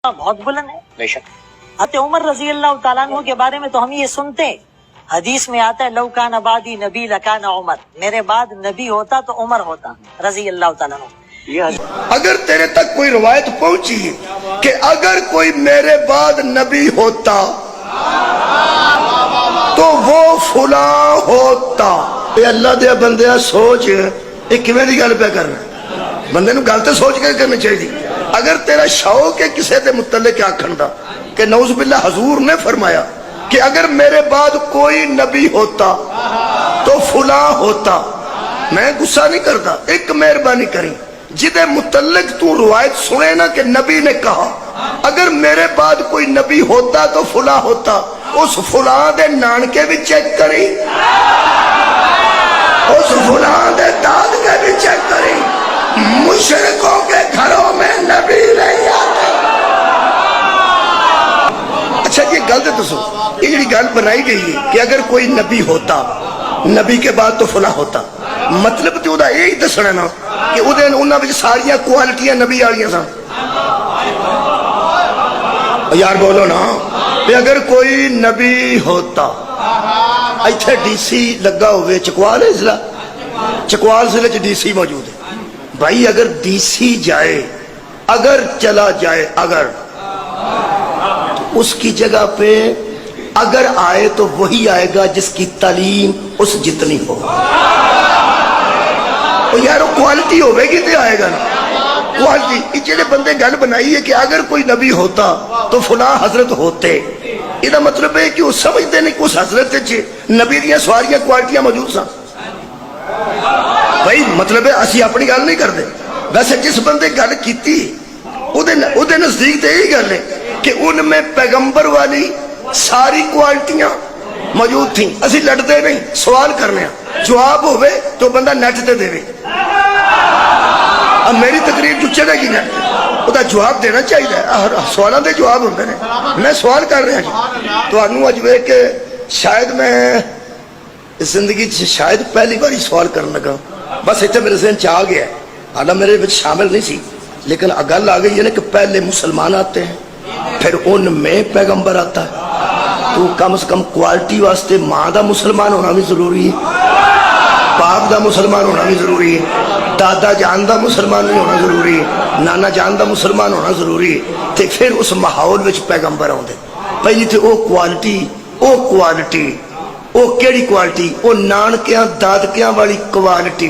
بہت بلند ہے بے شک۔ حضرت عمر رضی اللہ تعالیٰ عنہ کے بارے میں تو ہم یہ سنتے ہیں، حدیث میں آتا ہے لو کان بعدی نبی لکان عمر، میرے بعد نبی ہوتا تو عمر ہوتا رضی اللہ تعالیٰ عنہ۔ اگر تیرے تک کوئی روایت پہنچی کہ اگر کوئی میرے بعد نبی ہوتا تو وہ فلاں ہوتا، اے اللہ دے بندیا سوچ یہ کیویں دی گل پہ کرنا، بندے نو گل تے سوچ کے کرنی چاہیے۔ اگر تیرا شوق ہے کسے دے متعلق آکھن دا کہ نعوذ باللہ حضور نے فرمایا کہ اگر میرے بعد کوئی نبی ہوتا تو فلاں ہوتا، میں غصہ نہیں کرتا، ایک مہربانی کریں جدے متعلق تو روایت سنے نا کہ نبی نے کہا اگر میرے بعد کوئی نبی ہوتا تو فلاں ہوتا، اس فلاں دے نانکے بھی چیک کریں، اس فلاں دے داد کے بھی چیک کریں، مشرکوں کے گھروں میں نبی نہیں آتے۔ اچھا یہ گل تو سو، یہ گل بنائی گئی ہے کہ اگر کوئی نبی ہوتا نبی کے بعد تو فلاں ہوتا، مطلب تو دا یہی دسنا نا کہ انہاں وچ ساریاں کوالٹیاں نبی والیاں سن۔ یار بولو نا کہ اگر کوئی نبی ہوتا، ایتھے ڈی سی لگا ہوئے چکوال ضلع، چکوال ضلع چ ڈی سی موجود ہے، بھائی اگر ڈی سی جائے، اگر چلا جائے، اگر اس کی جگہ پہ اگر آئے تو وہی آئے گا جس کی تعلیم اس جتنی ہو، یار کوالٹی ہوئے گی تو آئے گا نا کوالٹی۔ جڑے بندے گل بنائی ہے کہ اگر کوئی نبی ہوتا تو فلاں حضرت ہوتے، یہ مطلب ہے کہ وہ سمجھتے نہیں کہ اس حضرت نبی دیا سواریاں کوالٹیاں موجود سن۔ بھائی مطلب ہے اسی اپنی گل نہیں کرتے، ویسے جس بندے گل کیتی وہ نزدیک تو یہی گل ہے کہ ان میں پیغمبر والی ساری کوالٹیاں موجود تھیں۔ اسی لڑتے نہیں، سوال کرنے ہیں، جواب ہوئے تو بندہ نیٹ تے دے۔ اب میری تقریر جو چلے گی نیٹ وہ دا جواب دینا چاہیے، سوالاں دے جواب ہوندے نے۔ میں سوال کر رہا ہوں تو انہوں اج وے کہ شاید میں زندگی شاید پہلی باری سوال کرنے لگا، بس اتنے میرے ذہن چ آ گیا ہے، حالانکہ میرے وچ شامل نہیں سی، لیکن گل آ گئی ہے نا کہ پہلے مسلمان آتے ہیں پھر ان میں پیغمبر آتا ہے، تو کم سے کم کوالٹی واسطے ماں دا مسلمان ہونا بھی ضروری ہے، باپ دا مسلمان ہونا بھی ضروری ہے، دادا جان دا مسلمان بھی ہونا ضروری ہے، نانا جان دا مسلمان ہونا ضروری ہے، تے پھر اس ماحول وچ پیغمبر آتے۔ پہلی تے او کوالٹی، او کیڑی کوالٹی؟ او نانکیاں دادکیاں والی کوالٹی۔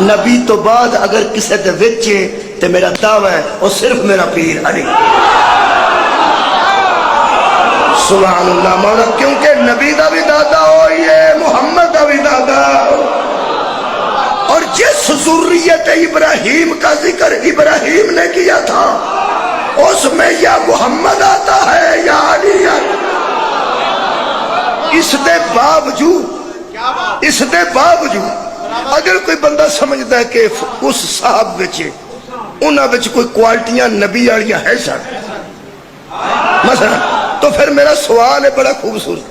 نبی تو بعد اگر کسے دے وچے تے میرا دعویٰ ہے وہ صرف میرا پیر علی، سبحان اللہ مولا، کیونکہ نبی دا بھی دادا ہوئی ہے، محمد دا بھی دادا، اور جس ذریت ابراہیم کا ذکر ابراہیم نے کیا تھا اس میں یا محمد آتا ہے یا علی آتا۔ اس دے باوجود اگر کوئی بندہ سمجھتا ہے کہ اس صاحب بچے انہاں بچ کوئی کوالٹیاں نبی والیاں ہے سن مثلا، تو پھر میرا سوال ہے بڑا خوبصورت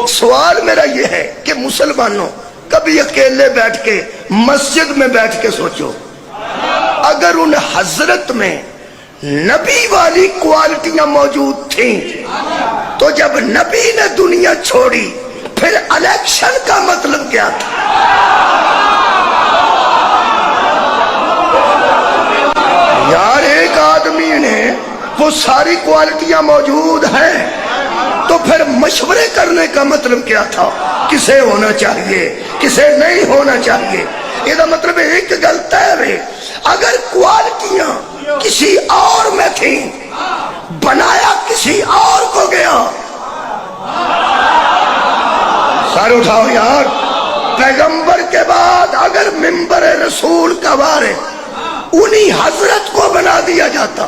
سوال میرا یہ ہے کہ مسلمانوں کبھی اکیلے بیٹھ کے مسجد میں بیٹھ کے سوچو، اگر ان حضرت میں نبی والی کوالٹیاں موجود تھیں تو جب نبی نے دنیا چھوڑی پھر الیکشن کا مطلب کیا تھا؟ یار ایک آدمی نے وہ ساری کوالٹیاں موجود ہیں تو پھر مشورے کرنے کا مطلب کیا تھا؟ کسے ہونا چاہیے کسے نہیں ہونا چاہیے؟ یہ مطلب ایک گل طے ہے، اگر کوالٹیاں کسی اور میں تھیں بنایا کسی اور کو گیا۔ سارے اٹھاؤ یار، پیغمبر کے بعد اگر منبر رسول کا وارث انہی حضرت کو بنا دیا جاتا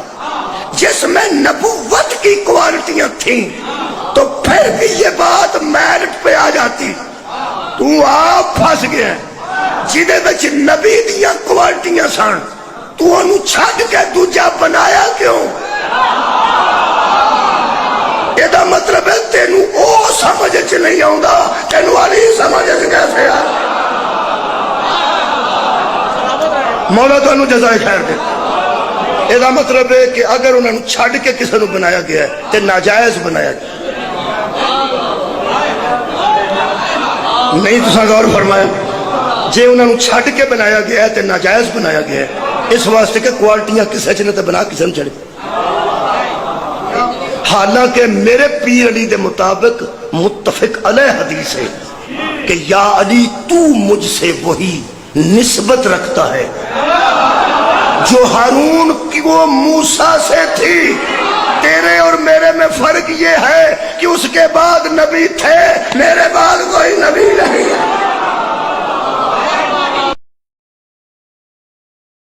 جس میں نبوت کی کوالٹیاں تھیں تو پھر بھی یہ بات میرٹ پہ آ جاتی۔ تو آپ پھنس گئے جدے بچ نبی دیاں کوالٹیاں سن، تو انہوں چھڈ کے دوجا بنایا کیوں؟ یہ دا مطلب ہے تینوں او سمجھ چ نہیں آؤں، تینوں علی سمجھ چ کیسے آ؟ مولا تو انہوں جزائے خیر دے۔ ਇਹਦਾ ਮਤਲਬ ਹੈ ਕਿ ਅਗਰ ਉਹਨਾਂ ਨੂੰ ਛੱਡ ਕੇ ਕਿਸੇ ਨੂੰ ਬਣਾਇਆ ਗਿਆ ਤੇ ਨਾਜਾਇਜ਼ ਬਣਾਇਆ ਗਿਆ। ਨਹੀਂ ਤੁਸੀਂ ਗੌਰ ਫਰਮਾਇਆ, ਜੇ ਉਹਨਾਂ ਨੂੰ ਛੱਡ ਕੇ ਬਣਾਇਆ ਗਿਆ ਤੇ ਨਾਜਾਇਜ਼ ਬਣਾਇਆ ਗਿਆ ਇਸ ਵਾਸਤੇ ਕਿ ਕੁਆਲਟੀਆਂ ਕਿਸੇ ਚ ਨੇ ਤੇ ਬਣਾ ਕਿਸੇ ਨੂੰ ਛੱਡ। حالانکہ میرے پیر علی دے مطابق متفق علیہ حدیث ہے کہ یا علی تو مجھ سے وہی نسبت رکھتا ہے جو ہارون کی وہ موسیٰ سے تھی۔ تیرے اور میرے میں فرق یہ ہے کہ اس کے بعد نبی تھے، میرے بعد کوئی نبی نہیں ہے۔